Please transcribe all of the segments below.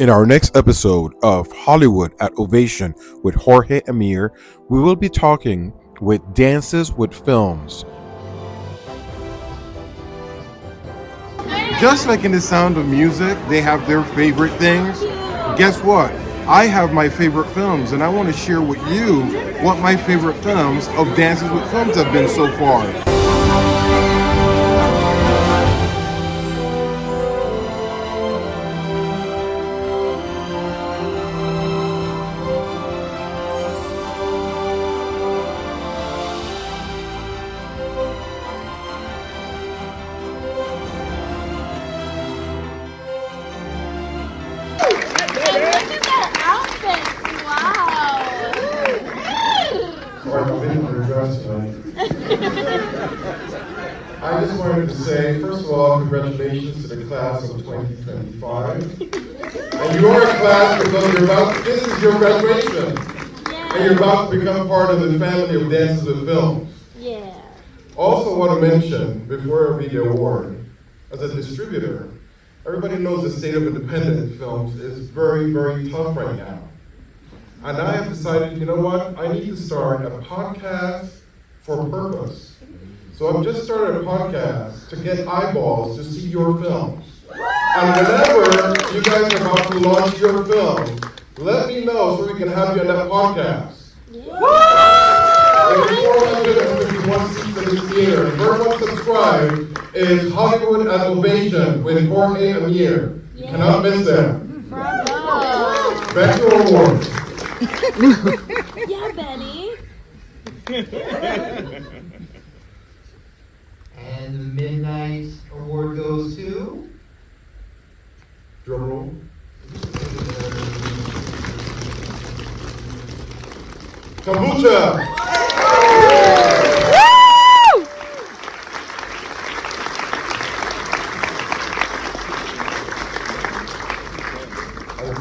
In our next episode of Hollywood at Ovation with Jorge Ameer, we will be talking with Dances with Films. Just like in The Sound of Music, they have their favorite things. Guess what? I have my favorite films, and I want to share with you what my favorite films of Dances with Films have been so far. I just wanted to say, first of all, congratulations to the class of 2025. And you are a class because this is your graduation. Yeah. And you're about to become part of the family of Dances with Films. Yeah. Also want to mention, before I read the award, as a distributor, everybody knows the state of independent films is very, very tough right now. And I have decided, you know what, I need to start a podcast for purpose. So I've just started a podcast to get eyeballs to see your films. And whenever you guys are about to launch your film, let me know so we can have you on that podcast. The 451 seats in this theater. First one subscribe is Hollywood at Ovation with Jorge Ameer. You cannot miss that. Bravo. Back to our award. Yeah, Benny. And the Midnight Award goes to? Drum roll. Kombucha!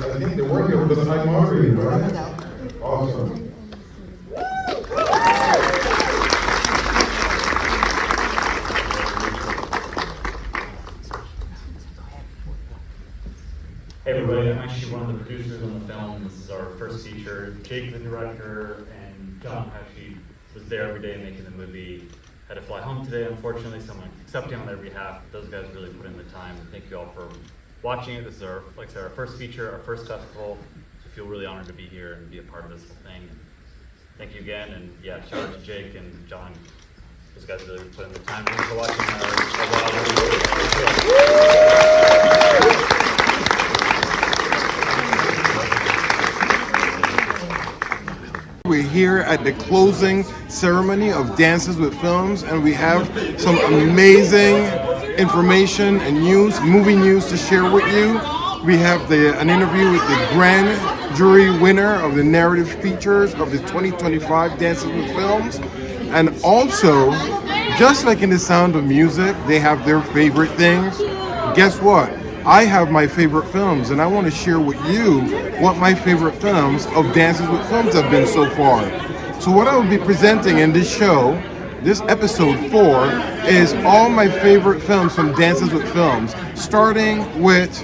I think they were here because I'm moderating, right? Awesome. Hey everybody, I'm actually one of the producers on the film. This is our first feature. Jake, the director, and John actually was there every day making the movie. Had to fly home today, unfortunately, so I'm accepting on their behalf. Those guys really put in the time. Thank you all for watching it. This is our, like I said, our first feature, our first festival. So I feel really honored to be here and be a part of this whole thing. Thank you again, and yeah, shout out to Jake and John. Those guys really put in the time. Thanks for watching We're here at the closing ceremony of Dances with Films, and we have some amazing information and news, movie news to share with you. We have an interview with the grand jury winner of the narrative features of the 2025 Dances with Films. And also, just like in The Sound of Music, they have their favorite things. Guess what? I have my favorite films, and I want to share with you what my favorite films of Dances with Films have been so far. So what I will be presenting in this show, this episode 4, is all my favorite films from Dances with Films, starting with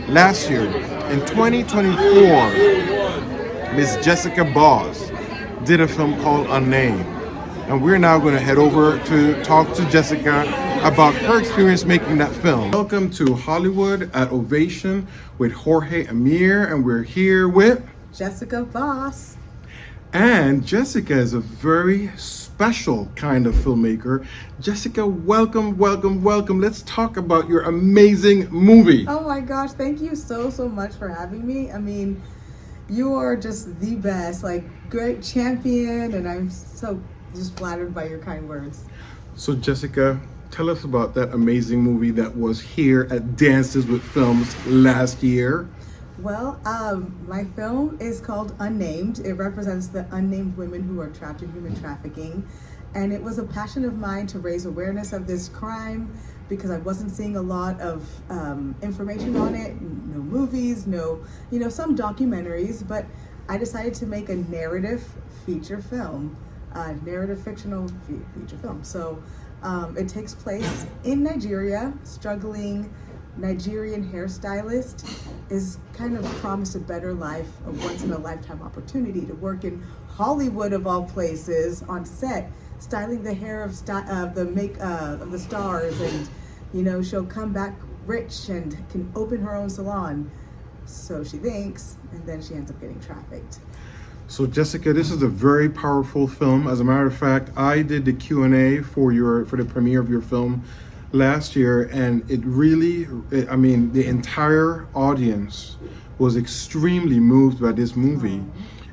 last year. In 2024, Miss Jessica Boss did a film called Unnamed. And we're now going to head over to talk to Jessica about her experience making that film. Welcome to Hollywood at Ovation with Jorge Ameer, and we're here with Jessica Voss. And Jessica is a very special kind of filmmaker. Jessica, welcome, welcome, welcome. Let's talk about your amazing movie. Oh my gosh, thank you so much for having me. I mean, you are just the best, like great champion, and I'm so just flattered by your kind words. So Jessica, tell us about that amazing movie that was here at Dances with Films last year. Well, my film is called Unnamed. It represents the unnamed women who are trapped in human trafficking. And it was a passion of mine to raise awareness of this crime because I wasn't seeing a lot of information on it, no movies, no, some documentaries, but I decided to make a narrative feature film. Narrative fictional feature film. So it takes place in Nigeria, struggling Nigerian hairstylist is kind of promised a better life, a once-in-a-lifetime opportunity to work in Hollywood of all places on set, styling the hair of the stars, and she'll come back rich and can open her own salon. So she thinks, and then she ends up getting trafficked. So Jessica, this is a very powerful film. As a matter of fact, I did the Q&A for the premiere of your film last year, and it really, the entire audience was extremely moved by this movie.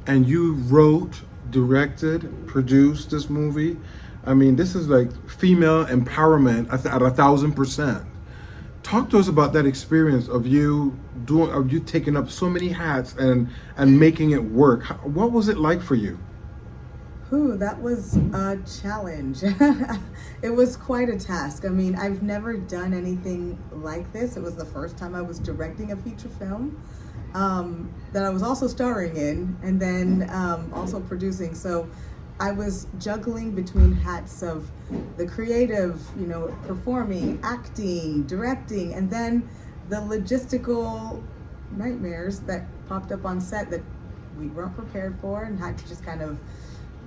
And you wrote, directed, produced this movie. This is like female empowerment at 1,000%. Talk to us about that experience of you taking up so many hats and making it work. What was it like for you? That was a challenge. It was quite a task. I've never done anything like this. It was the first time I was directing a feature film that I was also starring in, and then also producing. So I was juggling between hats of the creative, performing, acting, directing, and then the logistical nightmares that popped up on set that we weren't prepared for, and had to just kind of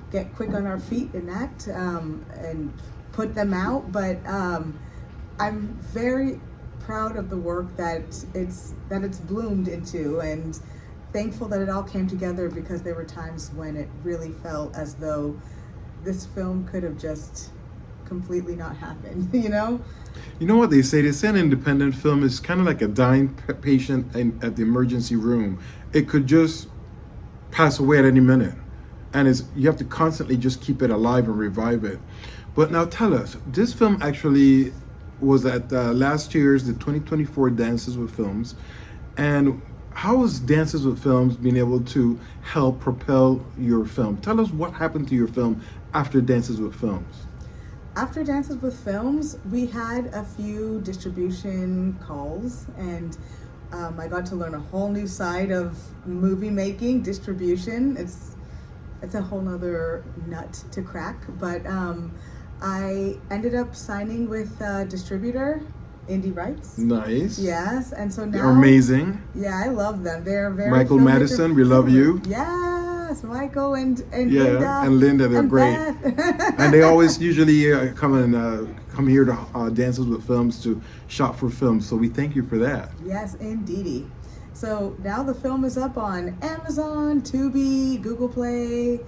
get quick on our feet and act and put them out. But I'm very proud of the work that it's bloomed into, and thankful that it all came together, because there were times when it really felt as though this film could have just completely not happened. You know what they say? They say an independent film is kind of like a dying patient at the emergency room. It could just pass away at any minute, and you have to constantly just keep it alive and revive it. But now tell us, this film actually was at last year's the 2024 Dances with Films, and how has Dances with Films been able to help propel your film? Tell us what happened to your film after Dances with Films. After Dances with Films, we had a few distribution calls, and I got to learn a whole new side of movie making, distribution. It's a whole nother nut to crack, but I ended up signing with a distributor, Indie Rights. Nice. Yes, and so now they're amazing. Yeah, I love them. They're very Michael Madison, we love you. Yes, Michael and Linda, they're and great. Beth. And they always usually come here to Dances with Films to shop for films. So we thank you for that. Yes, indeedy. So now the film is up on Amazon, Tubi, Google Play,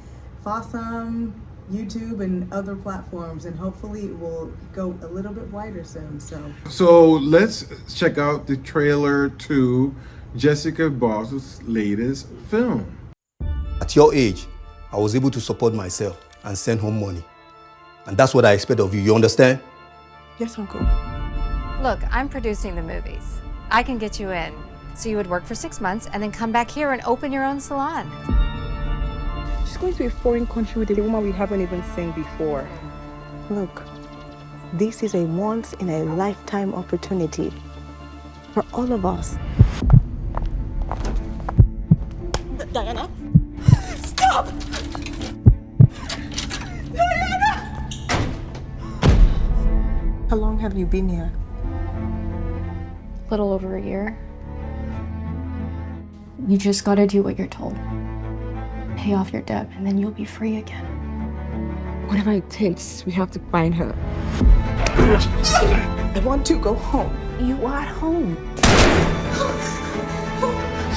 Fossum, YouTube, and other platforms, and hopefully it will go a little bit wider soon. So let's check out the trailer to Jessica Boss's latest film. At your age, I was able to support myself and send home money. And that's what I expect of you, you understand? Yes, Uncle. Look, I'm producing the movies. I can get you in. So you would work for 6 months and then come back here and open your own salon. She's going to a foreign country with a woman we haven't even seen before. Look, this is a once-in-a-lifetime opportunity for all of us. Diana? Stop! Diana! How long have you been here? A little over a year. You just gotta do what you're told. Pay off your debt, and then you'll be free again. Whatever it takes, we have to find her. I want to go home. You are at home.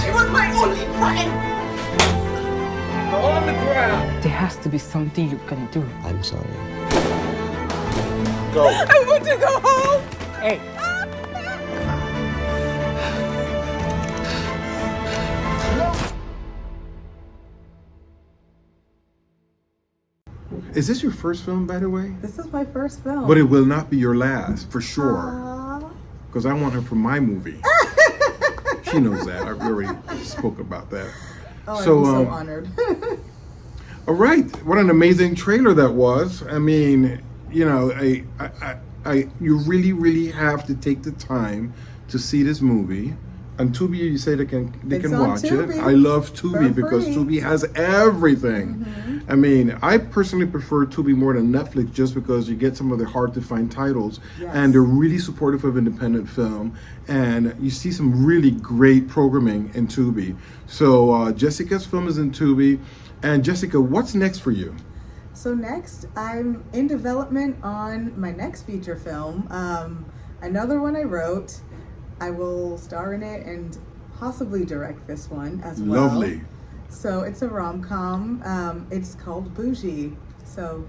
She was my only friend! On the ground! There has to be something you can do. I'm sorry. Go. I want to go home! Hey. Is this your first film, by the way? this is my first film. But it will not be your last, for sure. Aw. Because I want her for my movie. She knows that. I already spoke about that. Oh, I'd be so honored. All right, what an amazing trailer that was. I mean, you you really, really have to take the time to see this movie. And Tubi, you say they can It's watch on Tubi it. I love Tubi for because free. Tubi has everything. I mean, I personally prefer Tubi more than Netflix just because you get some of the hard to find titles, and they're really supportive of independent film, and you see some really great programming in Tubi. So Jessica's film is in Tubi, and Jessica, what's next for you? So next, I'm in development on my next feature film, another one I wrote. I will star in it and possibly direct this one as well. Lovely. So it's a rom-com. It's called Bougie. So,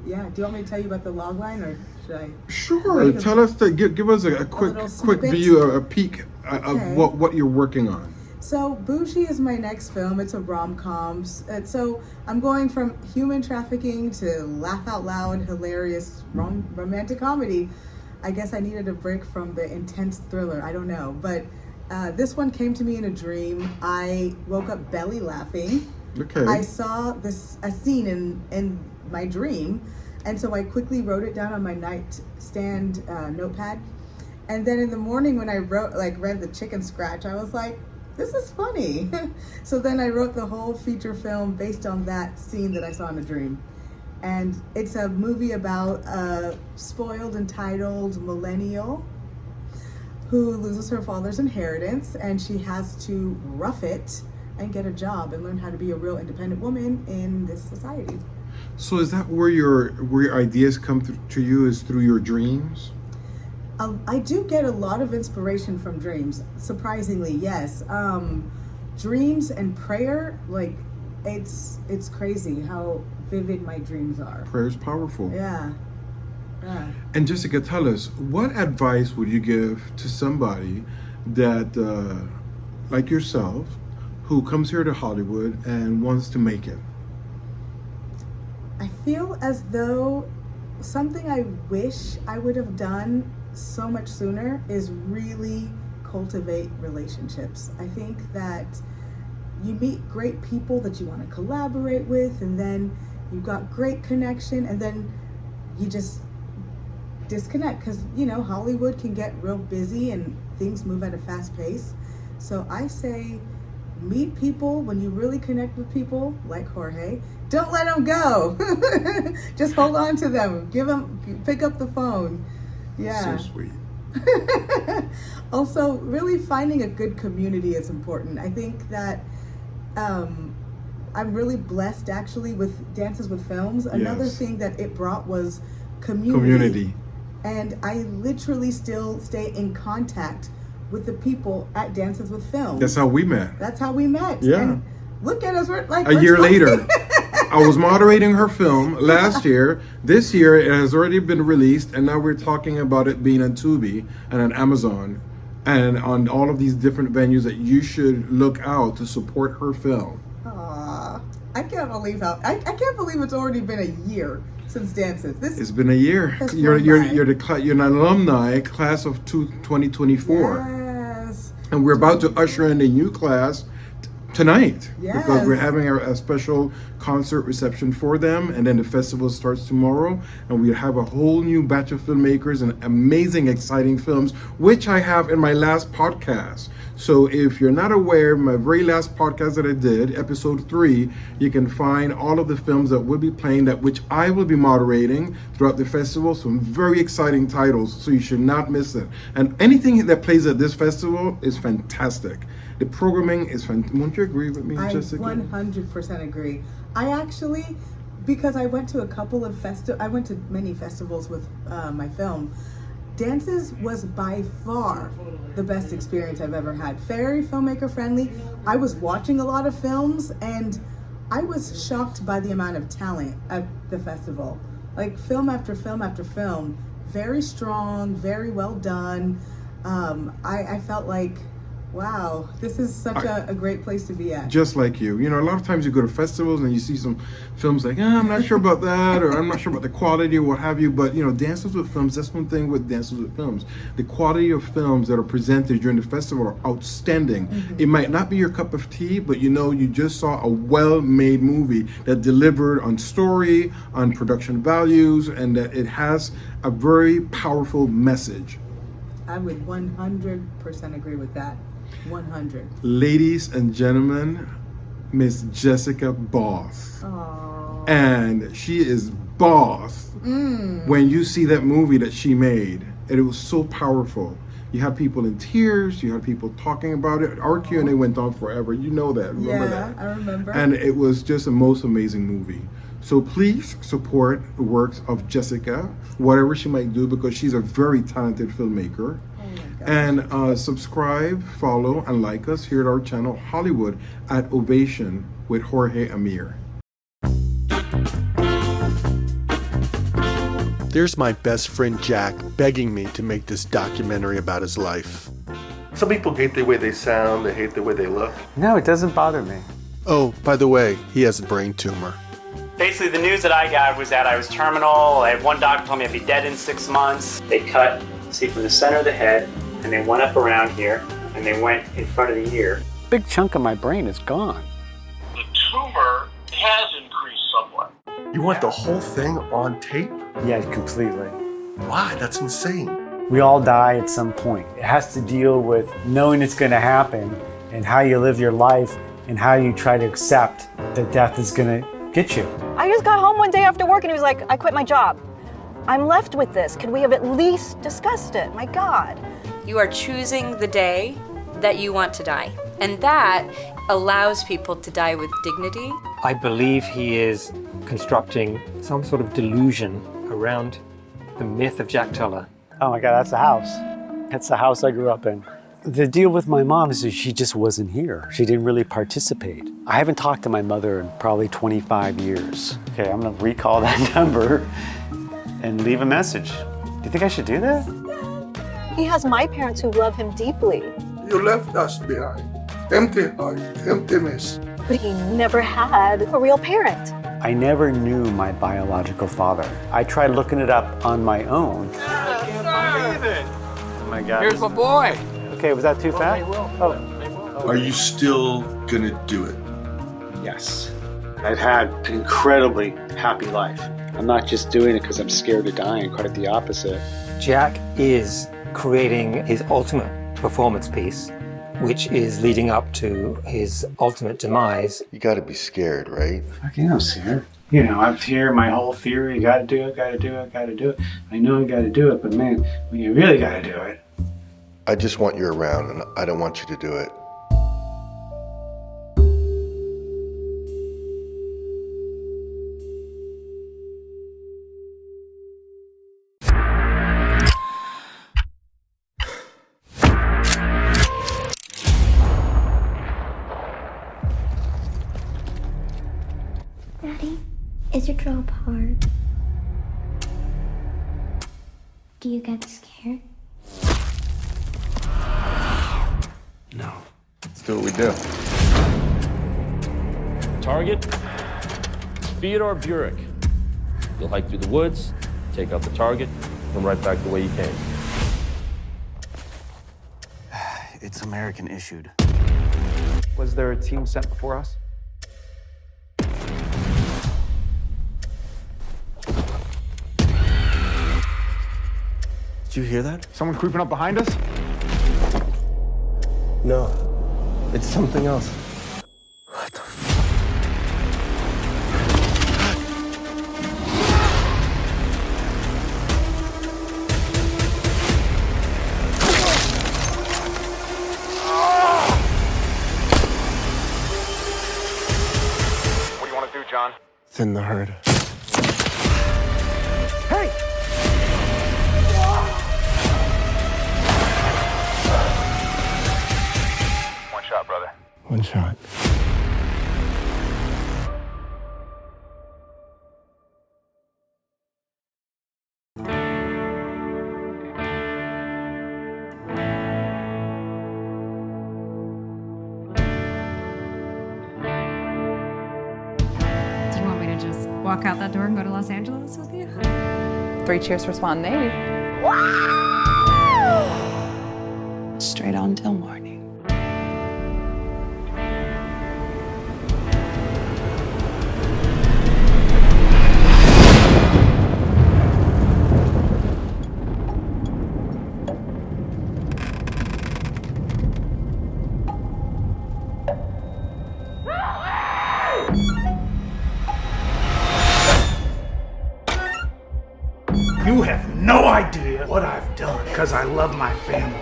yeah. Do you want me to tell you about the logline, or should I? Sure. Tell us, give us a quick view, a peek of what you're working on. So Bougie is my next film. It's a rom-com. So I'm going from human trafficking to laugh out loud, hilarious romantic comedy. I guess I needed a break from the intense thriller. I don't know, but this one came to me in a dream. I woke up belly laughing. Okay. I saw a scene in my dream, and so I quickly wrote it down on my nightstand notepad. And then in the morning when I read the chicken scratch, I was like, this is funny. So then I wrote the whole feature film based on that scene that I saw in a dream. And it's a movie about a spoiled, entitled millennial who loses her father's inheritance, and she has to rough it and get a job and learn how to be a real independent woman in this society. So is that where your ideas come to you, is through your dreams? I do get a lot of inspiration from dreams, surprisingly, yes. Dreams and prayer, like, it's crazy how vivid my dreams are. Prayer is powerful. Yeah. And Jessica, tell us, what advice would you give to somebody that, like yourself, who comes here to Hollywood and wants to make it? I feel as though something I wish I would have done so much sooner is really cultivate relationships. I think that you meet great people that you want to collaborate with, and then you've got great connection, and then you just disconnect because, Hollywood can get real busy and things move at a fast pace. So I say, meet people. When you really connect with people like Jorge, don't let them go. Just hold on to them. Pick up the phone. Yeah. So sweet. Also, really finding a good community is important. I think that I'm really blessed actually with Dances with Films. Another thing that it brought was community. And I literally still stay in contact with the people at Dances with Films. That's how we met. Yeah. And look at us, we're a year later. I was moderating her film last year. This year it has already been released, and now we're talking about it being on Tubi and on Amazon and on all of these different venues that you should look out to support her film. Aww. I can't believe it's already been a year since Dances. It's been a year. You're an alumni, class of 2024. Yes. And we're about to usher in a new class tonight, because we're having a special concert reception for them, and then the festival starts tomorrow, and we have a whole new batch of filmmakers and amazing, exciting films, which I have in my last podcast. So if you're not aware, my very last podcast that I did, episode 3, you can find all of the films that will be playing, which I will be moderating throughout the festival. Some very exciting titles, so you should not miss it. And anything that plays at this festival is fantastic. The programming is fantastic. Won't you agree with me, Jessica? I 100% agree. I actually, because I went to I went to many festivals with my film. Dances was by far the best experience I've ever had. Very filmmaker friendly. I was watching a lot of films, and I was shocked by the amount of talent at the festival. Like film after film after film, very strong, very well done. I felt like, wow, this is such a great place to be at. Just like you. A lot of times you go to festivals and you see some films like, I'm not sure about that, or I'm not sure about the quality or what have you. But, Dances with Films, that's one thing with Dances with Films. The quality of films that are presented during the festival are outstanding. Mm-hmm. It might not be your cup of tea, but you just saw a well-made movie that delivered on story, on production values, and that it has a very powerful message. I would 100% agree with that. 100. Ladies and gentlemen, Miss Jessica Boss. Aww. And she is boss. When you see that movie that she made, and it was so powerful. You had people in tears, you had people talking about it. Our Q&A went on forever. You know that, remember that? Yeah, I remember. And it was just a most amazing movie. So please support the works of Jessica, whatever she might do, because she's a very talented filmmaker. And subscribe, follow, and like us here at our channel, Hollywood at Ovation with Jorge Ameer. There's my best friend Jack begging me to make this documentary about his life. Some people hate the way they sound, they hate the way they look. No, it doesn't bother me. Oh, by the way, he has a brain tumor. Basically, the news that I got was that I was terminal. I had one doctor told me I'd be dead in 6 months. They cut, see, from the center of the head, and they went up around here, and they went in front of the ear. A big chunk of my brain is gone. The tumor has increased somewhat. You want the whole thing on tape? Yeah, completely. Why? That's insane. We all die at some point. It has to deal with knowing it's going to happen and how you live your life and how you try to accept that death is going to get you. I just got home one day after work and he was like, I quit my job. I'm left with this. Could we have at least discussed it? My God. You are choosing the day that you want to die. And that allows people to die with dignity. I believe he is constructing some sort of delusion around the myth of Jack Teller. Oh my God, that's the house. That's the house I grew up in. The deal with my mom is that she just wasn't here. She didn't really participate. I haven't talked to my mother in probably 25 years. Okay, I'm gonna recall that number and leave a message. Do you think I should do that? He has my parents who love him deeply. You left us behind. Empty heart, emptiness. But he never had a real parent. I never knew my biological father. I tried looking it up on my own. I can't believe it. Oh my God. Here's my boy. Okay, was that too fast? Oh. Are you still gonna do it? Yes. I've had an incredibly happy life. I'm not just doing it because I'm scared of dying, quite the opposite. Jack is creating his ultimate performance piece, which is leading up to his ultimate demise. You gotta be scared, right? Okay, I'm scared. You know, I'm here, my whole theory, you gotta do it, gotta do it, gotta do it. I know I gotta do it, but man, when you really gotta do it. I just want you around, and I don't want you to do it. Daddy, is your job hard? Do you get scared? No. Let's do what we do. Target, Theodore Burek. You'll hike through the woods, take out the target, come right back the way you came. It's American issued. Was there a team sent before us? Did you hear that? Someone creeping up behind us? No, it's something else. What the What do you want to do, John? Thin the herd. Hey! One shot, brother. One shot. Do you want me to just walk out that door and go to Los Angeles with you? 3 cheers for Swan Navy. Straight on till morning. You have no idea what I've done because I love my family.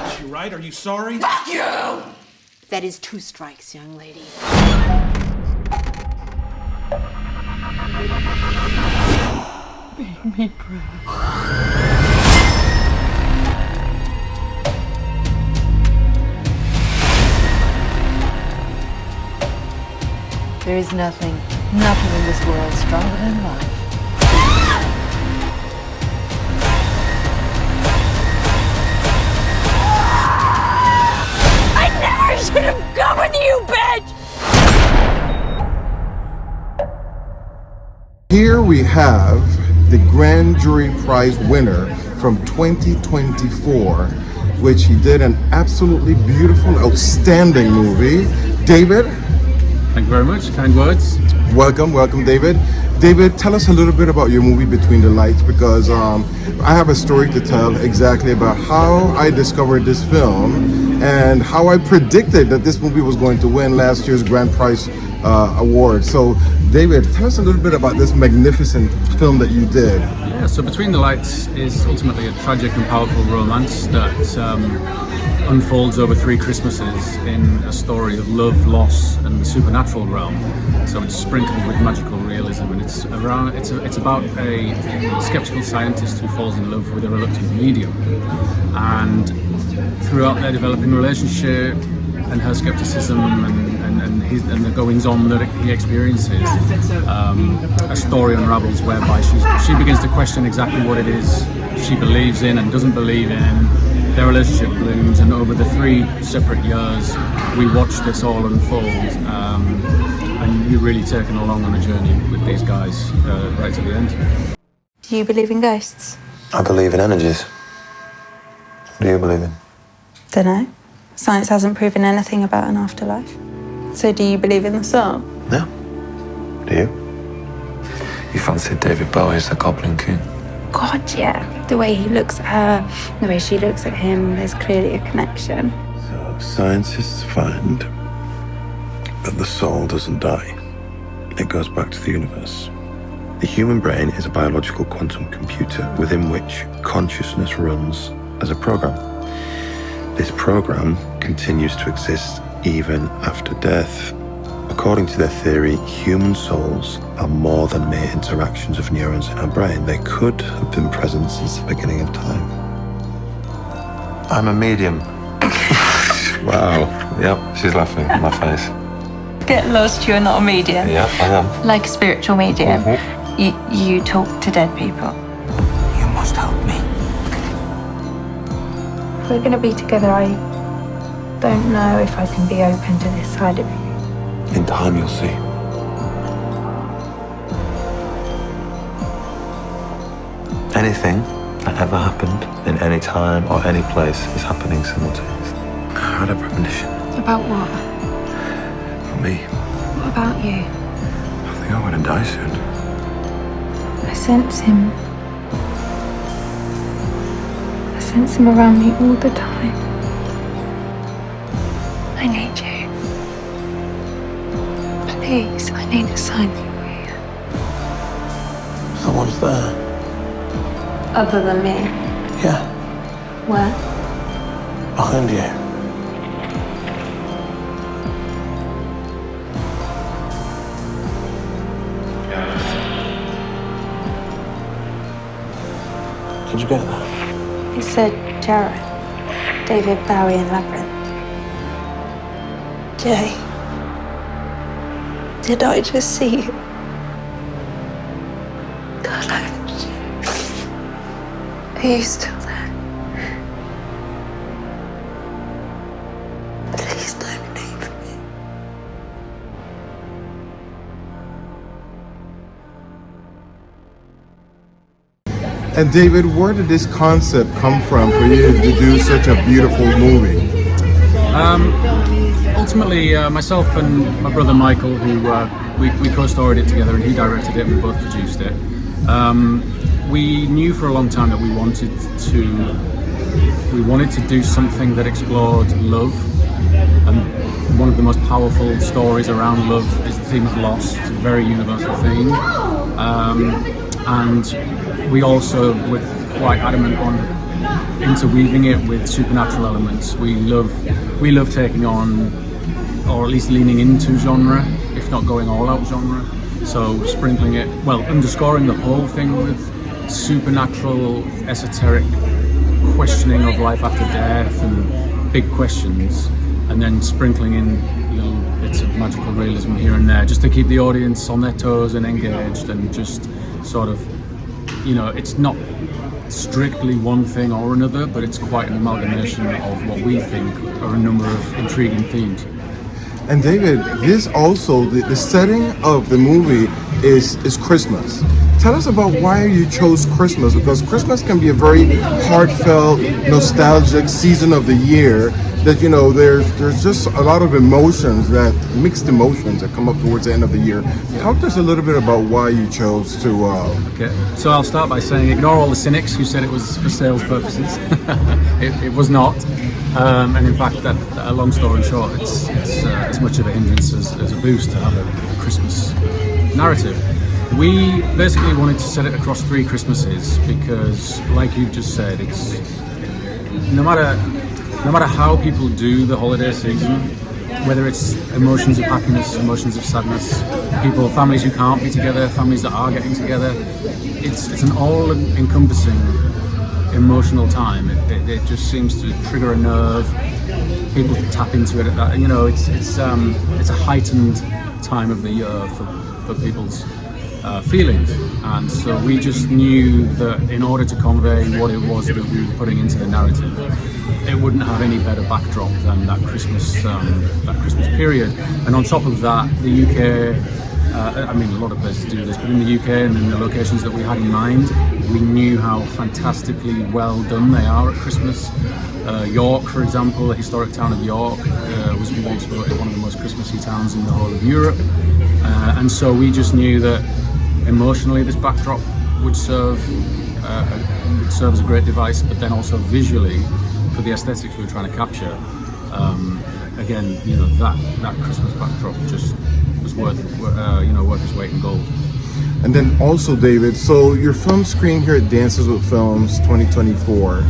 Is she right? Are you sorry? Fuck you! That is 2 strikes, young lady. Make me proud. There is nothing in this world stronger than love. I never should have come with you, bitch! Here we have the Grand Jury Prize winner from 2024, which he did an absolutely beautiful, outstanding movie. David? Thank you very much. Kind words. Welcome, David. David, tell us a little bit about your movie Between the Lights, because I have a story to tell exactly about how I discovered this film and how I predicted that this movie was going to win last year's Grand Prize award. So, David, tell us a little bit about this magnificent film that you did. Yeah, so Between the Lights is ultimately a tragic and powerful romance that unfolds over 3 Christmases in a story of love, loss, and the supernatural realm. So it's sprinkled with magical realism, and it's about a skeptical scientist who falls in love with a reluctant medium, and throughout their developing relationship and her skepticism and the goings on that he experiences, a story unravels whereby she begins to question exactly what it is she believes in and doesn't believe in. Their relationship blooms, and over the 3 separate years we watch this all unfold, and you're really taken along on a journey with these guys right to the end. Do you believe in ghosts? I believe in energies. What do you believe in? Dunno. Science hasn't proven anything about an afterlife. So do you believe in the soul? No. Do you? You fancied David Bowie as the Goblin King? God, yeah. The way he looks at her, the way she looks at him, there's clearly a connection. So scientists find that the soul doesn't die. It goes back to the universe. The human brain is a biological quantum computer within which consciousness runs as a program. This program continues to exist even after death. According to their theory, human souls are more than mere interactions of neurons in our brain. They could have been present since the beginning of time. I'm a medium. Wow. Yep, she's laughing in my face. Get lost, you're not a medium. Yeah, I am. Like a spiritual medium. You talk to dead people. You must help me. If we're gonna be together, I don't know if I can be open to this side of you. In time, you'll see. Anything that ever happened in any time or any place is happening simultaneously. I had a premonition. About what? For me, What about you? I think I'm gonna die soon. I sense him. I sense him around me all the time. I need you. Please, I need a sign that you're here. Someone's there. Other than me? Yeah, Where? behind you. Did you get that? It said Jared. David Bowie in Labyrinth. Jay. Did I just see you? God, are you still there? Please don't leave me. And David, where did this concept come from for you to do such a beautiful movie? Ultimately, myself and my brother Michael, who we co-starred it together, and he directed it, and we both produced it. We knew for a long time that we wanted to do something that explored love And one of the most powerful stories around love is the theme of loss. It's a very universal theme. And we also were quite adamant on interweaving it with supernatural elements. We love taking on, or at least leaning into genre, if not going all out genre. So sprinkling it, underscoring the whole thing with supernatural, esoteric questioning of life after death and big questions, and then sprinkling in little bits of magical realism here and there, just to keep the audience on their toes and engaged, and just sort of, it's not strictly one thing or another, but it's quite an amalgamation of what we think are a number of intriguing themes. And David, this also, the setting of the movie is Christmas. Tell us about why you chose Christmas, because Christmas can be a very heartfelt, nostalgic season of the year that, there's just a lot of emotions, mixed emotions that come up towards the end of the year. Talk to us a little bit about why you chose to... Okay, so I'll start by saying ignore all the cynics who said it was for sales purposes. it was not. And in fact, a long story short, it's as much of a hindrance as a boost to have a Christmas narrative. We basically wanted to set it across 3 Christmases because, like you've just said, it's no matter how people do the holiday season, whether it's emotions of happiness, emotions of sadness, families who can't be together, families that are getting together, it's an all-encompassing emotional time. It just seems to trigger a nerve. People tap into it at that. It's a heightened time of the year for people's feelings, and so we just knew that in order to convey what it was that we were putting into the narrative, it wouldn't have any better backdrop than that Christmas period. And on top of that, the UK, a lot of places do this, but in the UK and in the locations that we had in mind, we knew how fantastically well done they are at Christmas. York, for example, the historic town of York, was once voted one of the most Christmassy towns in the whole of Europe. And so we just knew that emotionally this backdrop would serve as a great device, but then also visually, for the aesthetics we were trying to capture, again, that Christmas backdrop just was worth its weight in gold. And then also, David, so your film screened here at Dances with Films 2024,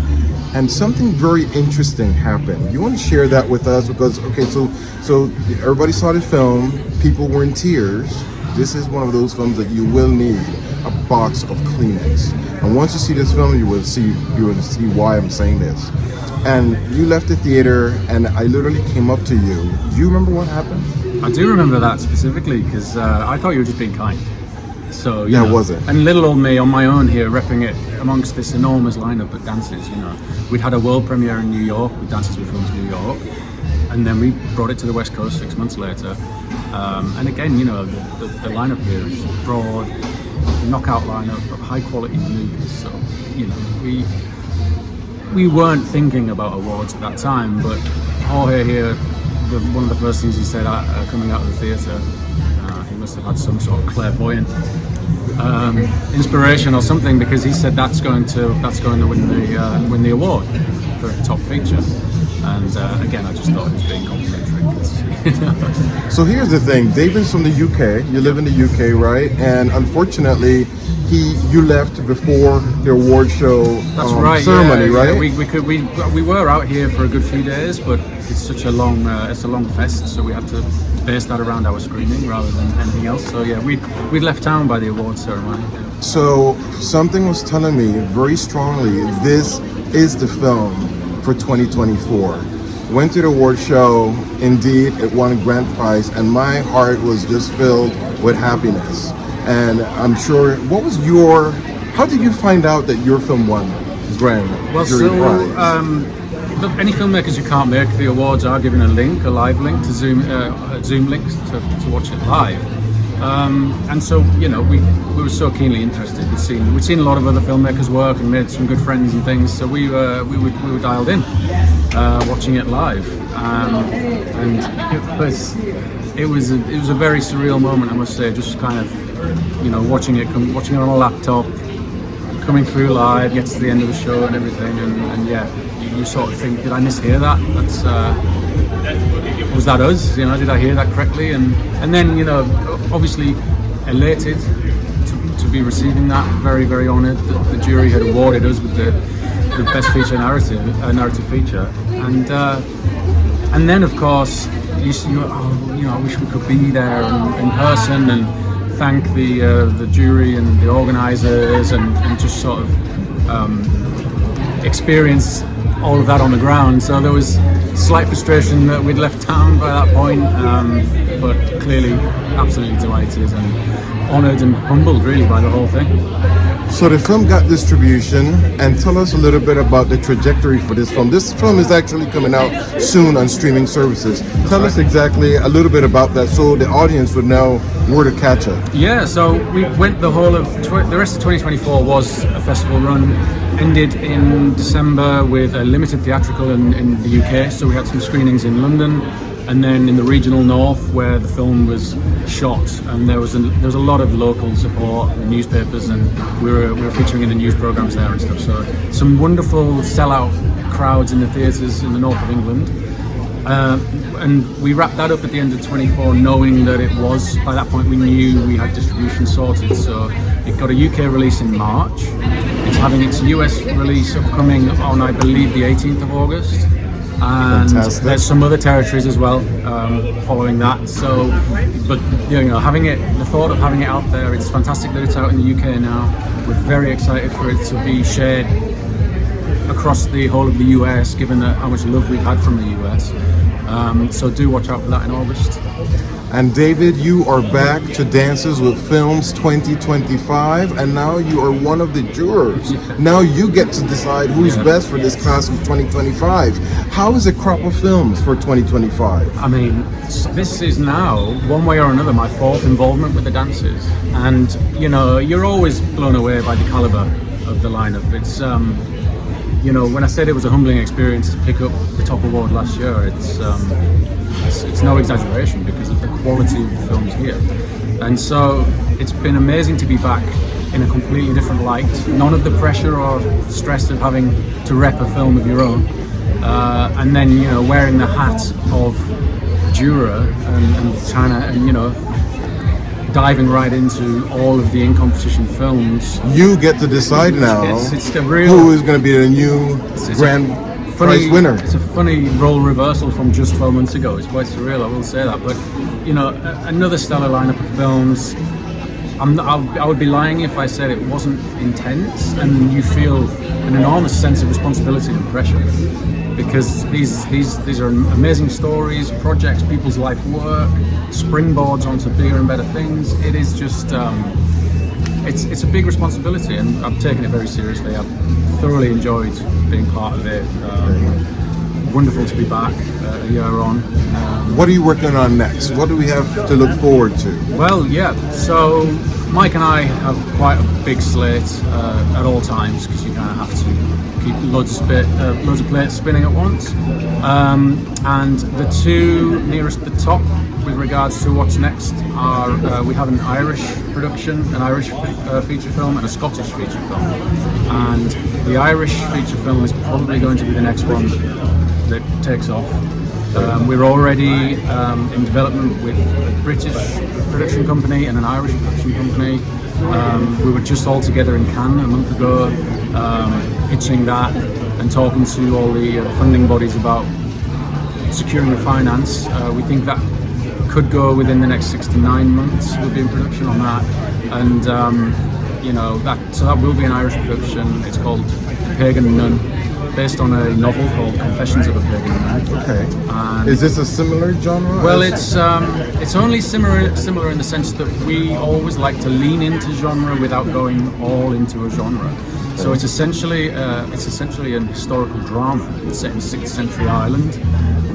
and something very interesting happened. You want to share that with us? Because, so everybody saw the film, people were in tears. This is one of those films that you will need a box of Kleenex. And once you see this film, you will see why I'm saying this. And you left the theater, and I literally came up to you. Do you remember what happened? I do remember that specifically, because I thought you were just being kind. So yeah, was it? And little old me on my own here, repping it amongst this enormous lineup at dances. We'd had a world premiere in New York with Dances with Films New York, and then we brought it to the West Coast 6 months later. And again, the lineup here is broad, knockout lineup of high quality movies. So we weren't thinking about awards at that time, but Jorge here, one of the first things he said coming out of the theatre, he must have had some sort of clairvoyant inspiration or something, because he said that's going to win the award for top feature. And again, I just thought he was being complimentary. So here's the thing, David's from the UK. You live in the UK, right? And unfortunately, you left before the award show ceremony, right? Yeah, we were out here for a good few days, but it's such a long fest, so we had to base that around our screening rather than anything else. So yeah, we left town by the award ceremony. Yeah. So something was telling me very strongly, this is the film for 2024. Went to the award show, indeed it won a grand prize, and my heart was just filled with happiness. And I'm sure, how did you find out that your film won grand jury prize? Look, any filmmakers who can't make the awards are given a live link to Zoom link to watch it live. And so, we were so keenly interested. We'd seen a lot of other filmmakers' work and made some good friends and things. So we were dialed in, watching it live, and it was a very surreal moment, I must say. Just kind of, watching it on a laptop, coming through live, get to the end of the show and everything, and yeah, you sort of think, did I mishear that? was that us? You know, did I hear that correctly? And then, you know, obviously elated to be receiving that. Very, very honoured that the jury had awarded us with the best feature narrative feature. And then, of course, you know, I wish we could be there in person and thank the jury and the organisers and just sort of experience all of that on the ground. So there was slight frustration that we'd left town by that point, but clearly absolutely delighted and honoured and humbled really by the whole thing. So the film got distribution, and tell us a little bit about the trajectory for this film. This film is actually coming out soon on streaming services. Tell us exactly a little bit about that so the audience would know where to catch it. Yeah, so we went the whole of, the rest of 2024 was a festival run, ended in December with a limited theatrical in the UK, so we had some screenings in London, and then in the regional north where the film was shot, and there was a lot of local support, the newspapers, and we were featuring in the news programmes there and stuff. So some wonderful sellout crowds in the theatres in the north of England, and we wrapped that up at the end of 24, knowing that it was, by that point we knew we had distribution sorted. So it got a UK release in March. It's having its US release upcoming on, I believe, the 18th of August. And Fantastic. There's some other territories as well following that. So, but you know, the thought of having it out there, it's fantastic that it's out in the UK now. We're very excited for it to be shared across the whole of the US, given how much love we've had from the US. So do watch out for that in August. And David, you are back to Dances with Films 2025, and now you are one of the jurors. Now you get to decide who's best for this class of 2025. How is the crop of films for 2025? I mean, this is now, one way or another, my fourth involvement with the dances. And, you know, you're always blown away by the calibre of the lineup. It's, you know, when I said it was a humbling experience to pick up the top award last year, it's no exaggeration because of the quality of the films here. And so it's been amazing to be back in a completely different light. None of the pressure or stress of having to rep a film of your own. And then, you know, wearing the hat of juror and trying to, and, you know, diving right into all of the in-competition films. You get to decide now it's the real, who is going to be the new Grand Prize winner. It's a funny role reversal from just 12 months ago. It's quite surreal, I will say that. But, you know, another stellar lineup of films. I would be lying if I said it wasn't intense, and you feel an enormous sense of responsibility and pressure, because these are amazing stories, projects, people's life work, springboards onto bigger and better things. It is just it's a big responsibility, and I've taken it very seriously. I've thoroughly enjoyed being part of it. Wonderful to be back a year on. What are you working on next? What do we have to look forward to? Well, yeah, so Mike and I have quite a big slate at all times, because you kind of have to keep loads of plates spinning at once. And the two nearest the top with regards to what's next are we have an Irish production, an Irish feature film, and a Scottish feature film. And the Irish feature film is probably going to be the next one that takes off. We're already in development with a British production company and an Irish production company. We were just all together in Cannes a month ago, pitching that and talking to all the funding bodies about securing the finance. We think that could go within the next 6 to 9 months. We'll be in production on that, and you know, that will be an Irish production. It's called Pagan Nun, based on a novel called Confessions of a Pagan Nun. Okay. Is this a similar genre? Well, it's only similar in the sense that we always like to lean into genre without going all into a genre. So it's essentially an historical drama. It's set in 6th century Ireland,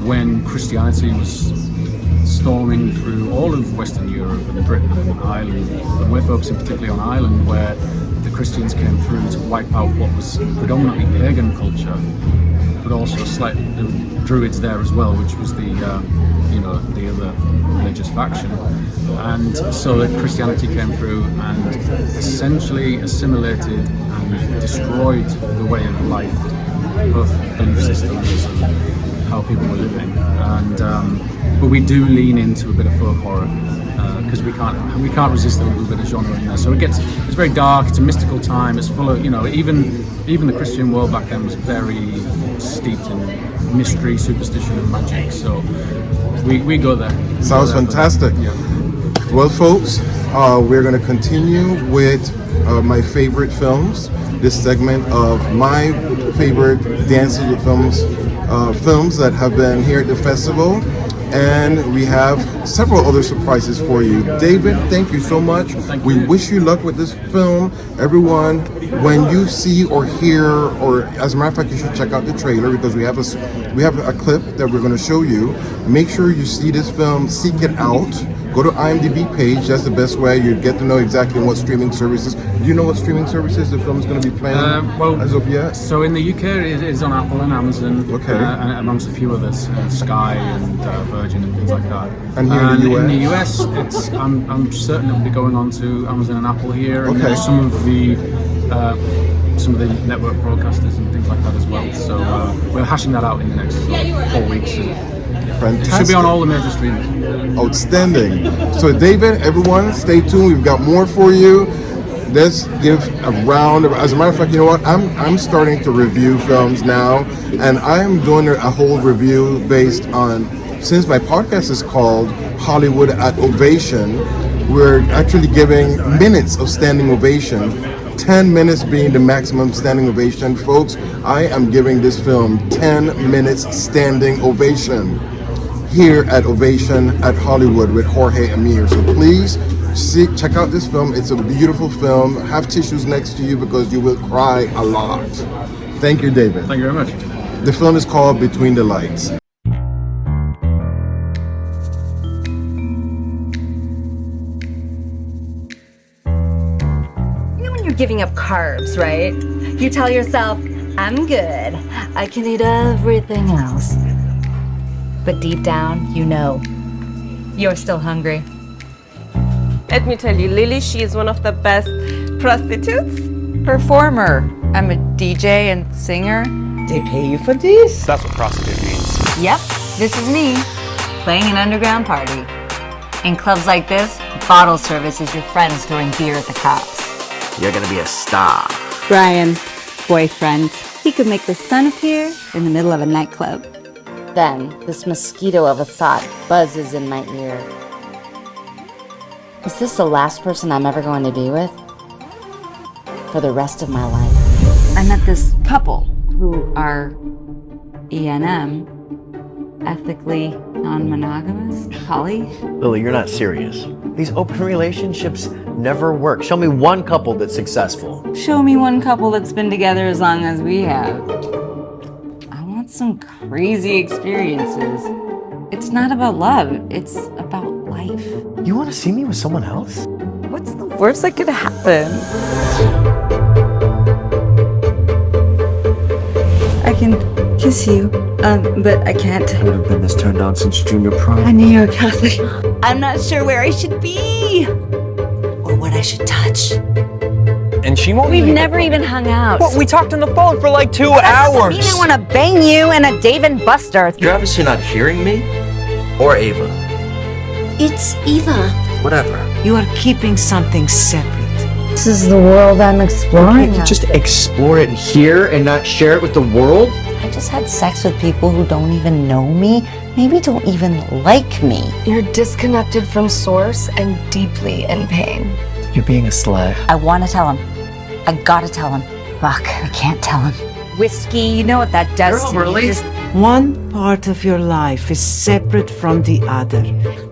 when Christianity was storming through all of Western Europe and Britain and Ireland. And we're focusing particularly on Ireland, where the Christians came through to wipe out what was predominantly pagan culture, but also slightly the Druids there as well, which was the other religious faction. And so that Christianity came through and essentially assimilated and destroyed the way of life both belief systems and how people were living. And but we do lean into a bit of folk horror because we can't resist a little bit of genre in there. So it's very dark. It's a mystical time. It's full of even the Christian world back then was very steeped in mystery, superstition, and magic. So we go there. Sounds fantastic. Yeah. Well, folks, we're going to continue with my favorite films. This segment of my favorite dances with films that have been here at the festival. And we have several other surprises for you. David, thank you so much. We wish you luck with this film. Everyone, when you see or hear, or as a matter of fact, you should check out the trailer because we have a clip that we're going to show you. Make sure you see this film, seek it out. Go to IMDb page. That's the best way. You get to know exactly what streaming services. Do you know what streaming services the film is going to be playing as of yet? So in the UK, it is on Apple and Amazon, and amongst a few others, Sky and Virgin and things like that. And here in the US? In the US, I'm certain it will be going on to Amazon and Apple here, and Okay. some of the network broadcasters and things like that as well. So we're hashing that out in the next 4 weeks. Fantastic. It should be on all the major streamers. Outstanding. So David, everyone, stay tuned. We've got more for you. Let's give a round of, as a matter of fact, you know what? I'm starting to review films now, and I am doing a whole review based on, since my podcast is called Hollywood at Ovation, we're actually giving minutes of standing ovation. 10 minutes being the maximum standing ovation. Folks, I am giving this film 10 minutes standing ovation here at Ovation at Hollywood with Jorge Ameer. So please check out this film. It's a beautiful film. Have tissues next to you because you will cry a lot. Thank you, David. Thank you very much. The film is called Between the Lights. Giving up carbs, right? You tell yourself, I'm good. I can eat everything else. But deep down, you know, you're still hungry. Let me tell you, Lily, she is one of the best prostitutes. Performer. I'm a DJ and singer. They pay you for this? That's what prostitute means. Yep, this is me, playing an underground party. In clubs like this, bottle service is your friends throwing beer at the cops. You're gonna be a star. Brian, boyfriend. He could make the sun appear in the middle of a nightclub. Then, this mosquito of a thought buzzes in my ear. Is this the last person I'm ever going to be with? For the rest of my life. I met this couple who are ENM, ethically non-monogamous, poly. Lily, you're not serious. These open relationships never work. Show me one couple that's successful. Show me one couple that's been together as long as we have. I want some crazy experiences. It's not about love, it's about life. You want to see me with someone else? What's the worst that could happen? I can kiss you, but I can't. I haven't been this turned on since junior prom. I knew you were Catholic. I'm not sure where I should be or what I should touch. And she won't We've never even hung out. Well, we talked on the phone for like 2 That hours. doesn't mean I want to bang you and a Dave and Buster. You're obviously not hearing me or Ava. It's Eva. Whatever. You are keeping something separate. This is the world I'm exploring. Can't you just explore it here and not share it with the world? I just had sex with people who don't even know me, maybe don't even like me. You're disconnected from source and deeply in pain. You're being a slut. I want to tell him. I gotta tell him. Fuck, I can't tell him. Whiskey, you know what that does to me. One part of your life is separate from the other.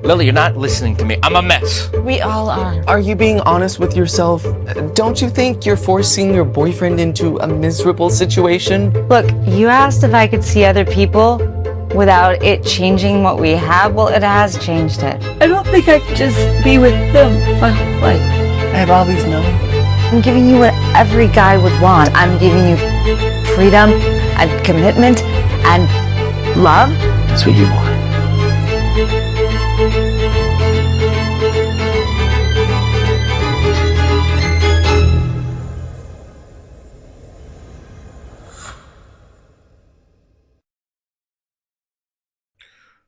Lily, you're not listening to me. I'm a mess. We all are. Are you being honest with yourself? Don't you think you're forcing your boyfriend into a miserable situation? Look, you asked if I could see other people without it changing what we have. Well, it has changed it. I don't think I could just be with them my whole life. I've always known. I'm giving you what every guy would want. I'm giving you freedom and commitment and love. That's what you want.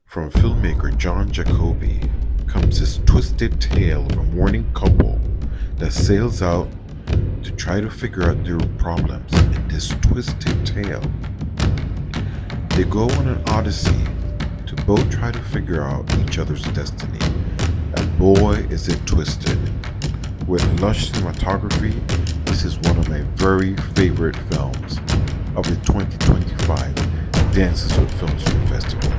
From filmmaker John Jacobi comes this twisted tale of a mourning couple that sails out to try to figure out their problems in this twisted tale. They go on an odyssey to both try to figure out each other's destiny. And boy, is it twisted. With lush cinematography, this is one of my very favorite films of the 2025 Dances with Films Film Festival.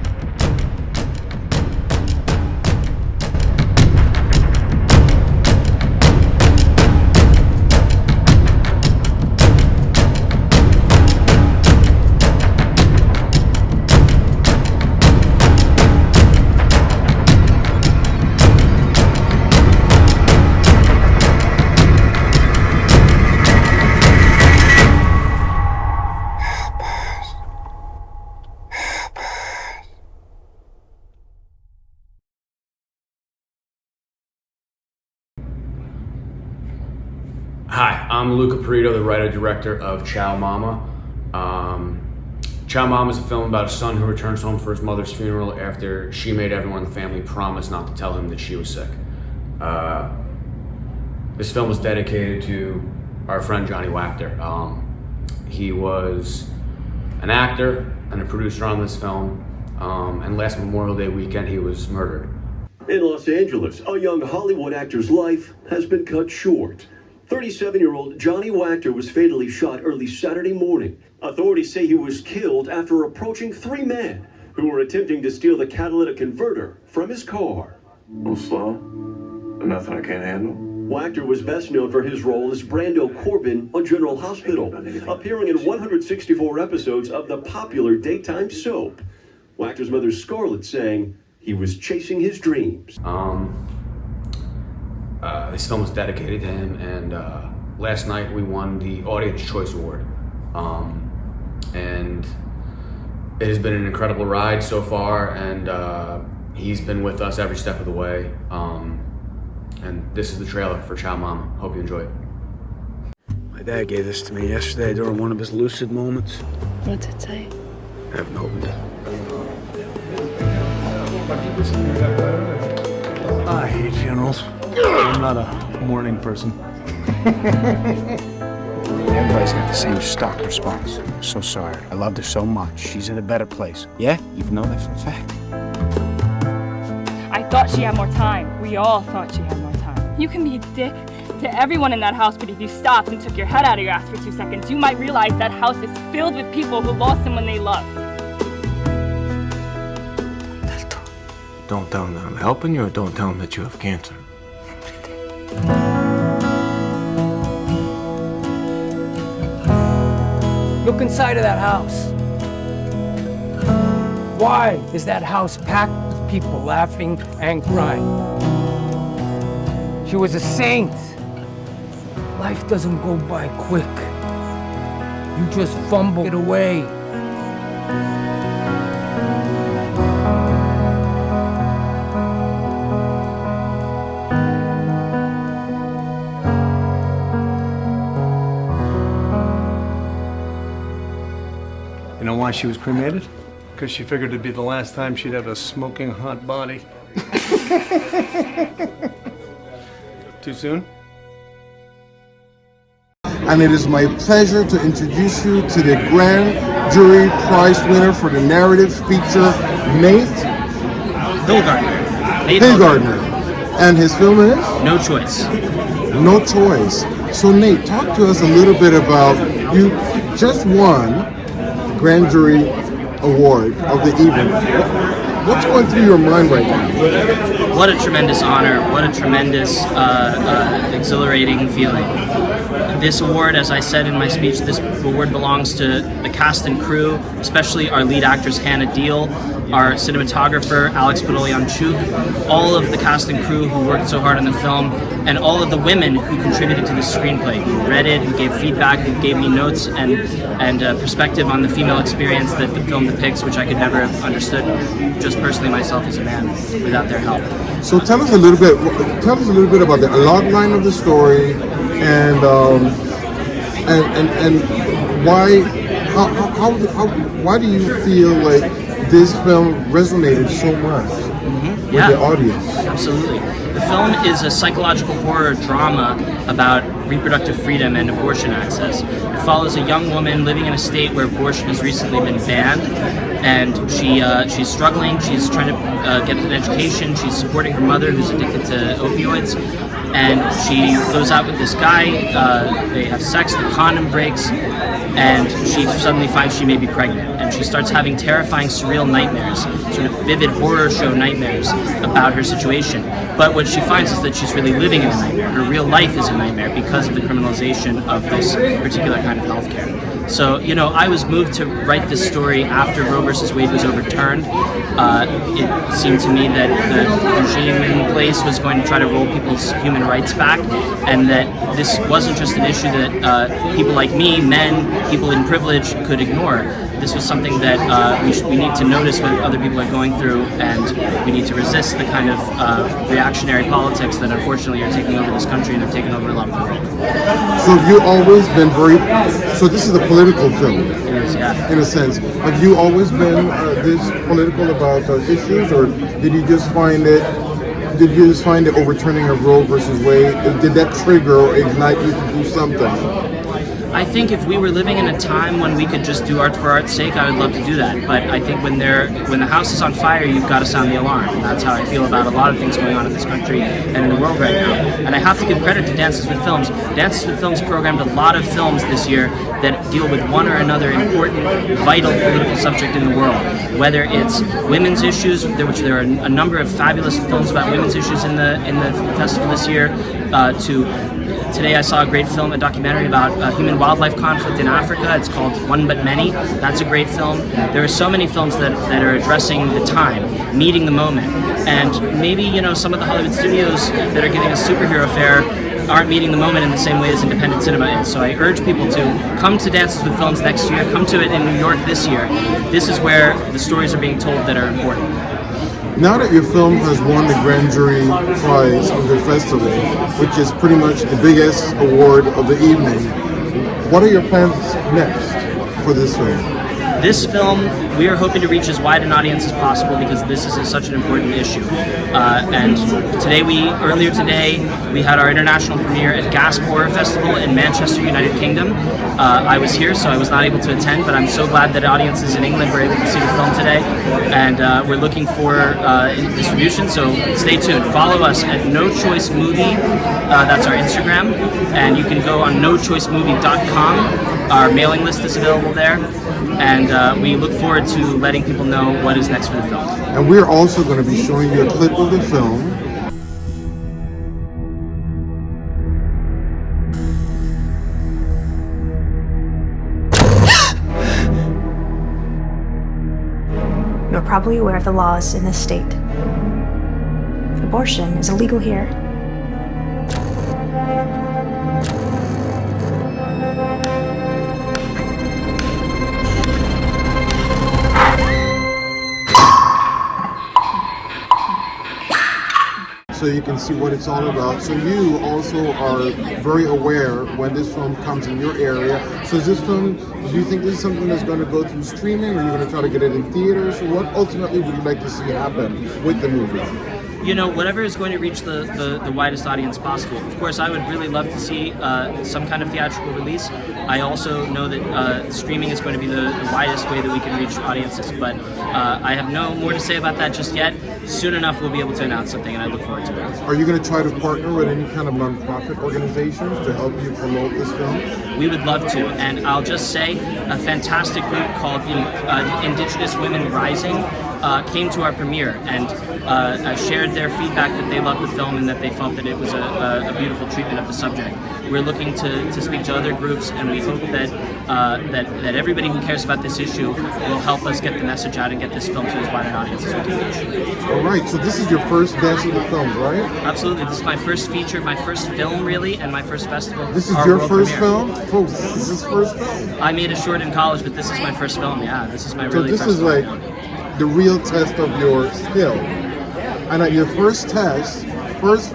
Hi, I'm Luca Perito, the writer-director of Ciao Mama. Ciao Mama is a film about a son who returns home for his mother's funeral after she made everyone in the family promise not to tell him that she was sick. This film was dedicated to our friend Johnny Wachter. He was an actor and a producer on this film, and last Memorial Day weekend he was murdered. In Los Angeles, a young Hollywood actor's life has been cut short. 37-year-old Johnny Wachter was fatally shot early Saturday morning. Authorities say he was killed after approaching 3 men who were attempting to steal the catalytic converter from his car. A little slow, but nothing I can't handle. Wachter was best known for his role as Brando Corbin on General Hospital, appearing in 164 episodes of the popular daytime soap. Wachter's mother Scarlett saying he was chasing his dreams. This film was dedicated to him, and last night we won the Audience Choice Award. And it has been an incredible ride so far, and he's been with us every step of the way. And this is the trailer for Ciao Mama. Hope you enjoy it. My dad gave this to me yesterday during one of his lucid moments. What's it say? I haven't opened it. I hate funerals. I'm not a morning person. Everybody's got the same stock response. I'm so sorry. I loved her so much. She's in a better place. Yeah? Even know that for a fact. I thought she had more time. We all thought she had more time. You can be a dick to everyone in that house, but if you stopped and took your head out of your ass for 2 seconds, you might realize that house is filled with people who lost someone they loved. Don't tell them that I'm helping you, or don't tell them that you have cancer. Look inside of that house. Why is that house packed with people laughing and crying? She was a saint. Life doesn't go by quick. You just fumble it away. You know why she was cremated? Because she figured it'd be the last time she'd have a smoking hot body. Too soon? And it is my pleasure to introduce you to the Grand Jury Prize winner for the narrative feature, Nate Hilgardner. And his film is? No Choice. No Choice. So Nate, talk to us a little bit about, you just won the Grand Jury Award of the evening. What's going through your mind right now? What a tremendous honor. What a tremendous, exhilarating feeling. This award, as I said in my speech, this award belongs to the cast and crew, especially our lead actress Hannah Deal, our cinematographer Alex Podolyan-Chuk, all of the cast and crew who worked so hard on the film, and all of the women who contributed to the screenplay, who read it, who gave feedback, who gave me notes and perspective on the female experience that the film depicts, which I could never have understood just personally myself as a man without their help. So tell us a little bit about the log line of the story, and why do you feel like this film resonated so much with the audience? Absolutely. The film is a psychological horror drama about reproductive freedom and abortion access. It follows a young woman living in a state where abortion has recently been banned, and she's struggling. She's trying to get an education. She's supporting her mother, who's addicted to opioids, and she goes out with this guy. They have sex. The condom breaks, and she suddenly finds she may be pregnant, and she starts having terrifying, surreal nightmares, sort of vivid horror show nightmares about her situation. But what she finds is that she's really living in a nightmare. Her real life is a nightmare because of the criminalization of this particular kind of healthcare. So, you know, I was moved to write this story after Roe versus Wade was overturned. It seemed to me that the regime in place was going to try to roll people's human rights back, and that this wasn't just an issue that people like me, men, people in privilege, could ignore. This was something that we need to notice what other people are going through, and we need to resist the kind of reactionary politics that unfortunately are taking over this country and have taken over a lot of the world. So have you always been so this is a political film? It is, yeah. In a sense. Have you always been this political about issues, or did you just find it overturning of Roe versus Wade, did that trigger or ignite you to do something? I think if we were living in a time when we could just do art for art's sake, I would love to do that. But I think when the house is on fire, you've got to sound the alarm. And that's how I feel about a lot of things going on in this country and in the world right now. And I have to give credit to Dances with Films. Dances with Films programmed a lot of films this year that deal with one or another important, vital political subject in the world. Whether it's women's issues, which there are a number of fabulous films about women's issues in the festival this year, today I saw a great film, a documentary about human-wildlife conflict in Africa. It's called One But Many. That's a great film. There are so many films that are addressing the time, meeting the moment. And maybe, you know, some of the Hollywood studios that are giving us superhero fare aren't meeting the moment in the same way as independent cinema is. So I urge people to come to Dances with Films next year, come to it in New York this year. This is where the stories are being told that are important. Now that your film has won the Grand Jury Prize of the festival, which is pretty much the biggest award of the evening, what are your plans next for this film? This film, we are hoping to reach as wide an audience as possible because this is such an important issue. And earlier today, we had our international premiere at Gasp Horror Festival in Manchester, United Kingdom. I was here, so I was not able to attend, but I'm so glad that audiences in England were able to see the film today. And we're looking for distribution, so stay tuned. Follow us at No Choice Movie. That's our Instagram. And you can go on nochoicemovie.com. Our mailing list is available there. And we look forward to letting people know what is next for the film. And we're also going to be showing you a clip of the film. You're probably aware of the laws in this state. Abortion is illegal here. So you can see what it's all about. So you also are very aware when this film comes in your area. So is this film, do you think this is something that's going to go through streaming, or are you going to try to get it in theaters? So what ultimately would you like to see happen with the movie? You know, whatever is going to reach the widest audience possible. Of course, I would really love to see some kind of theatrical release. I also know that streaming is going to be the widest way that we can reach audiences, but I have no more to say about that just yet. Soon enough, we'll be able to announce something, and I look forward to it. Are you going to try to partner with any kind of nonprofit organizations to help you promote this film? We would love to, and I'll just say a fantastic group called Indigenous Women Rising came to our premiere and shared their feedback that they loved the film and that they felt that it was a beautiful treatment of the subject. We're looking to speak to other groups, and we hope that that everybody who cares about this issue will help us get the message out and get this film to as wide an audience as we can reach. All right, so this is your first Dances with Films, right? Absolutely. This is my first feature, my first film, really, and my first festival. This is your first film? Folks, this is his first film. I made a short in college, but this is my first film. Yeah, this is my really first film. So this is like the real test of your skill. And at your first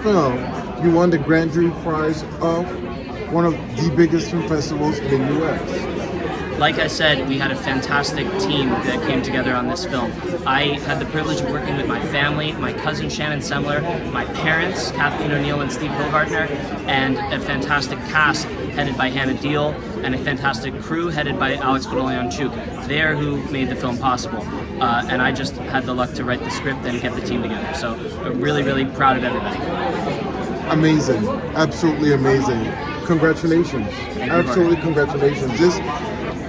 film, you won the Grand Jury Prize of one of the biggest film festivals in the U.S. like I said, we had a fantastic team that came together on this film. I had the privilege of working with my family, my cousin Shannon Semler, my parents, Kathleen O'Neill and Steve Hilgartner, and a fantastic cast headed by Hannah Deal, and a fantastic crew headed by Alex Badolyan-Chuk. They are who made the film possible. And I just had the luck to write the script and get the team together. So I'm really, really proud of everybody. Amazing. Absolutely amazing. Congratulations. Absolutely congratulations.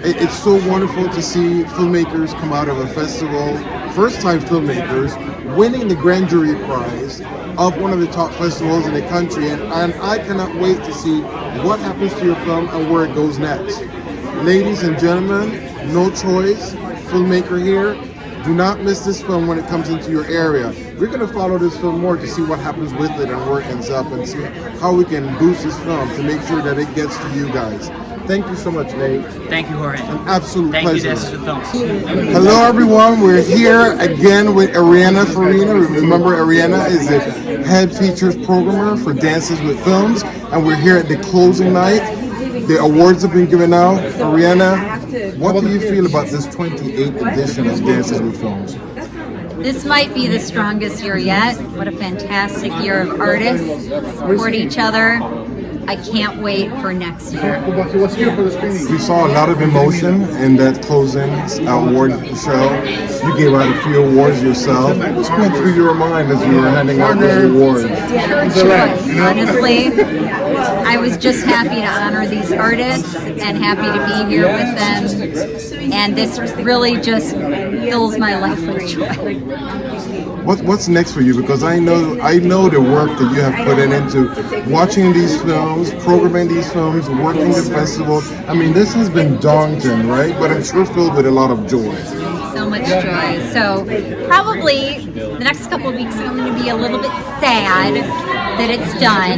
It's so wonderful to see filmmakers come out of a festival, first-time filmmakers, winning the Grand Jury Prize of one of the top festivals in the country. And I cannot wait to see what happens to your film and where it goes next. Ladies and gentlemen, No Choice, filmmaker here. Do not miss this film when it comes into your area. We're going to follow this film more to see what happens with it and where it ends up and see how we can boost this film to make sure that it gets to you guys. Thank you so much, Nate. Thank you, Jorge. An absolute Thank pleasure. you, Dances with Films. Hello, everyone. We're here again with Ariana Farina. Remember, Ariana is the head features programmer for Dances with Films, and we're here at the closing night. The awards have been given out. Ariana, what do you feel about this 28th edition of Dances with Films? This might be the strongest year yet. What a fantastic year of artists support each other. I can't wait for next year. We saw a lot of emotion in that closing award show. You gave out a few awards yourself. What's going through your mind as you were handing out those awards? Honestly, I was just happy to honor these artists and happy to be here with them. And this really just fills my life with joy. What's next for you? Because I know the work that you have put into watching these films, programming these films, working the festival. I mean, this has been daunting, right? But I'm sure filled with a lot of joy. So much joy. So probably the next couple of weeks I'm going to be a little bit sad that it's done,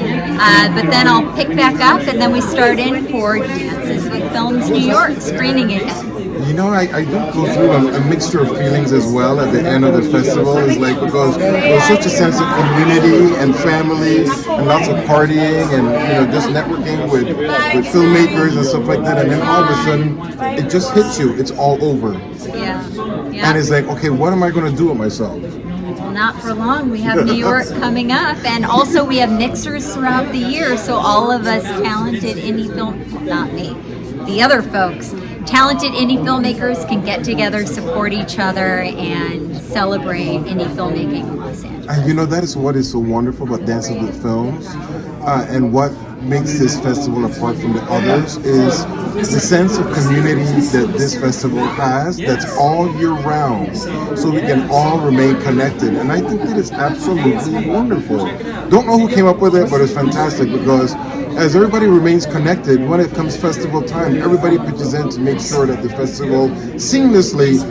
but then I'll pick back up and then we start in for Dances with Films New York, screening again. You know, I do go through a mixture of feelings as well at the end of the festival. It's like, because there's such a sense of community and family and lots of partying and just networking with filmmakers and stuff like that. And then all of a sudden, it just hits you. It's all over. Yeah. And it's like, okay, what am I going to do with myself? Not for long. We have New York coming up, and also we have mixers throughout the year. So all of us talented indie film, not me, the other folks, talented indie filmmakers can get together, support each other, and celebrate indie filmmaking in Los Angeles. And that is what is so wonderful about Dances with Films, and what makes this festival apart from the others is the sense of community that this festival has that's all year round, so we can all remain connected. And I think that is absolutely wonderful. Don't know who came up with it, but it's fantastic because as everybody remains connected, when it comes festival time, everybody pitches in to make sure that the festival seamlessly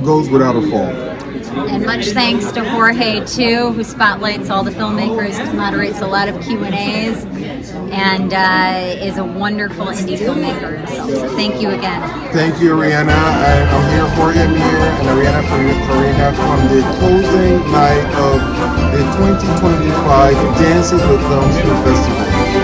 goes without a fall. And much thanks to Jorge, too, who spotlights all the filmmakers, moderates a lot of Q&As, and is a wonderful indie filmmaker. So thank you again. Thank you, Ariana. I'm here, Jorge Ameer and Ariana Farina from the closing night of the 2025 Dances with Films Festival.